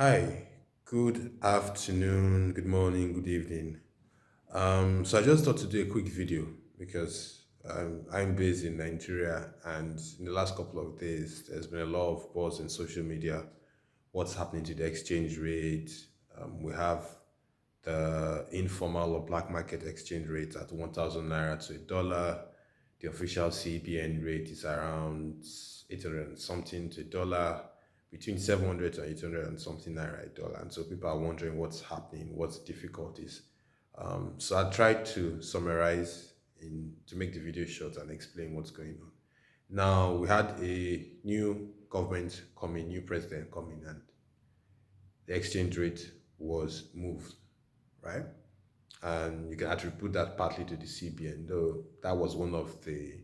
Hi, good afternoon, good morning, good evening. So I just thought to do a quick video because I'm based in Nigeria, and in the last couple of days, there's been a lot of buzz in social media. What's happening to the exchange rate? We have the informal or black market exchange rate at 1,000 naira to a dollar. The official CBN rate is around 800 and something to a dollar, between 700 to 800 and something naira a dollar. And so people are wondering what's happening, what's the difficulties. So I tried to summarize to make the video short and explain what's going on. Now we had a new government coming, new president coming, and the exchange rate was moved, right? And you can attribute that partly to the CBN, though that was one of the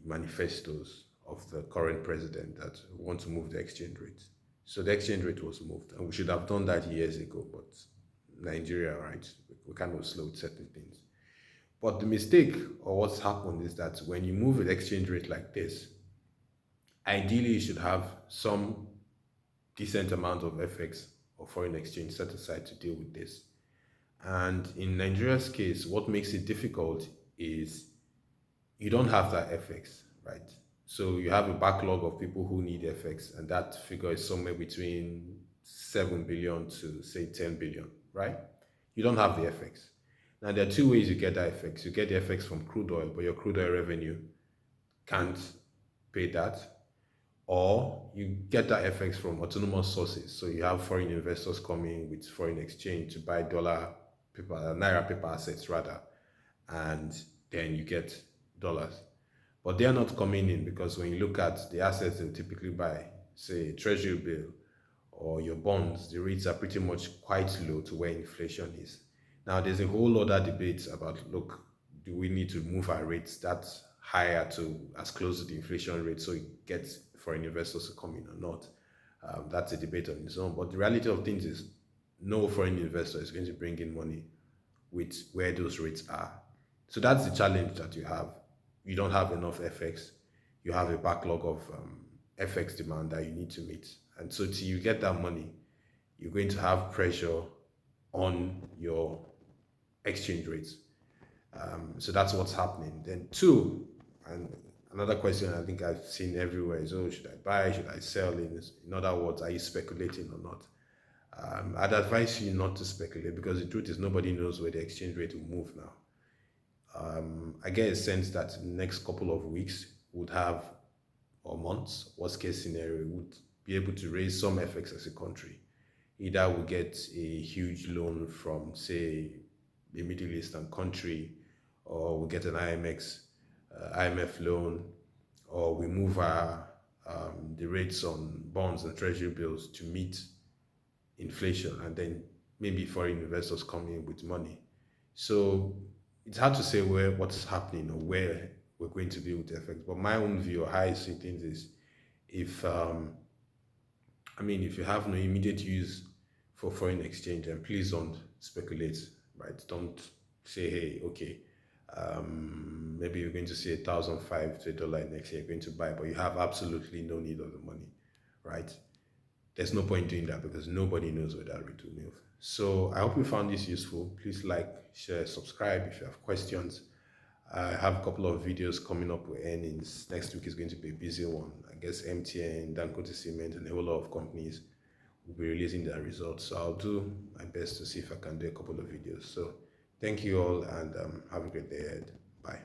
manifestos of the current president that want to move the exchange rate. So the exchange rate was moved, and we should have done that years ago, but Nigeria, right? We kind of slowed certain things. But the mistake or what's happened is that when you move an exchange rate like this, ideally you should have some decent amount of FX or foreign exchange set aside to deal with this. And in Nigeria's case, what makes it difficult is you don't have that FX, right? So you have a backlog of people who need FX, and that figure is somewhere between 7 billion to say 10 billion, right? You don't have the FX. Now, there are two ways you get that FX. You get the FX from crude oil, but your crude oil revenue can't pay that, or you get that FX from autonomous sources. So you have foreign investors coming with foreign exchange to buy dollar paper, naira paper assets rather, and then you get dollars. But they are not coming in because when you look at the assets they typically buy, say treasury bill or your bonds, the rates are pretty much quite low to where inflation is. Now there's a whole other debate about, look, do we need to move our rates that higher to as close to the inflation rate so it gets foreign investors to come in or not? That's a debate on its own. But the reality of things is no foreign investor is going to bring in money with where those rates are. So that's the challenge that you have. You don't have enough FX. You have a backlog of FX demand that you need to meet. And so till you get that money, you're going to have pressure on your exchange rates. So that's what's happening. Then two, and another question I think I've seen everywhere is, oh, should I buy? Should I sell? In other words, are you speculating or not? I'd advise you not to speculate because the truth is nobody knows where the exchange rate will move now. I get a sense that in the next couple of weeks would have, or months, worst case scenario, would be able to raise some FX as a country. Either we get a huge loan from, say, a Middle Eastern country, or we get an IMF loan, or we move the rates on bonds and treasury bills to meet inflation, and then maybe foreign investors come in with money. So it's hard to say where what's happening or where we're going to be with the effects. But my own view, or how I see things, is if if you have no immediate use for foreign exchange, then please don't speculate, right? Don't say, hey, okay, maybe you're going to see 1,005 to a dollar next year, you're going to buy, but you have absolutely no need of the money, right? There's no point doing that because nobody knows where that rate will move. So I hope you found this useful. Please like, share, subscribe if you have questions. I have a couple of videos coming up with earnings. Next week is going to be a busy one. I guess MTN, Dangote Cement, and a whole lot of companies will be releasing their results. So I'll do my best to see if I can do a couple of videos. So thank you all, and have a great day ahead. Bye.